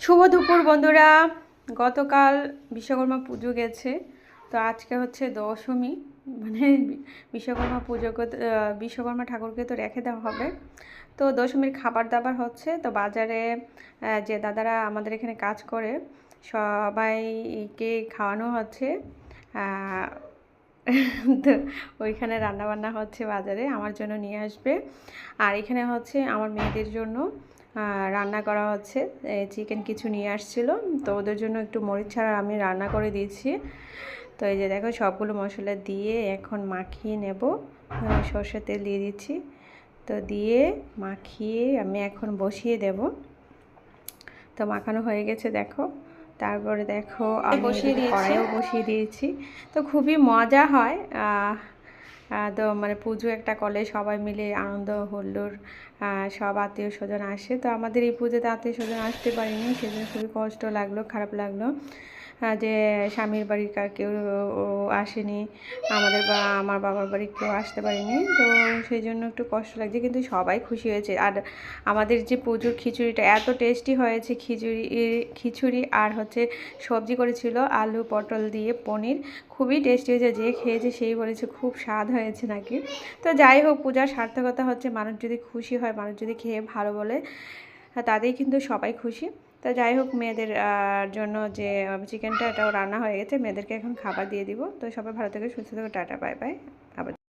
শুভ দুপুর বন্ধুরা। গতকাল বিশ্বকর্মা পুজো গেছে, তো আজকে হচ্ছে দশমী। মানে বিশ্বকর্মা পুজোকে বিশ্বকর্মা ঠাকুরকে তো রেখে দেওয়া হবে। তো দশমীর খাবার দাবার হচ্ছে, তো বাজারে যে দাদারা আমাদের এখানে কাজ করে সবাইকে খাওয়ানো হচ্ছে। তো ওইখানে রান্নাবান্না হচ্ছে, বাজারে আমার জন্য নিয়ে আসবে। আর এখানে হচ্ছে আমার মেয়েদের জন্য রান্না করা হচ্ছে। চিকেন কিছু নিয়ে আসছিল, তো ওদের জন্য একটু মরিচ ছাড়া আমি রান্না করে দিয়েছি। তো এই যে দেখো, সবগুলো মশলা দিয়ে এখন মাখিয়ে নেব। সর্ষের তেল দিয়ে দিচ্ছি, তো দিয়ে মাখিয়ে আমি এখন বসিয়ে দেব। তো মাখানো হয়ে গেছে দেখো। তারপরে দেখো আমি কড়াইও বসিয়ে দিয়েছি। তো খুবই মজা হয়। তো মানে পুজো একটা করলে সবাই মিলে আনন্দ হুল্লোড়, সব আত্মীয় স্বজন আসে। তো আমাদের এই পুজোতে আত্মীয় স্বজন আসতে পারিনি, সেজন্য খুবই কষ্ট লাগলো, খারাপ লাগলো যে স্বামীর বাড়ির কেউ আসেনি, আমার বাবার বাড়ি কেউ আসতে পারেনি। তো সেই জন্য একটু কষ্ট লাগছে, কিন্তু সবাই খুশি হয়েছে। আর আমাদের যে পুজোর খিচুড়িটা এত টেস্টি হয়েছে, খিচুড়ি আর হচ্ছে সবজি করেছিল আলু পটল দিয়ে পনির, খুবই টেস্টি হয়েছে। যে খেয়েছে সেই বলেছে খুব স্বাদ হয়েছে নাকি। তো যাই হোক, পূজার সার্থকতা হচ্ছে মানুষ যদি খুশি হয়, মানুষ যদি খেয়ে ভালো বলে, তাতেই কিন্তু সবাই খুশি। তো যাই হোক, মেয়েদের জন্য যে চিকেনটা, এটাও রান্না হয়ে গেছে, মেয়েদেরকে এখন খাবার দিয়ে দিব। তো সবাই ভালো থেকে সুস্থ থেকে টাটা, বাই বাই।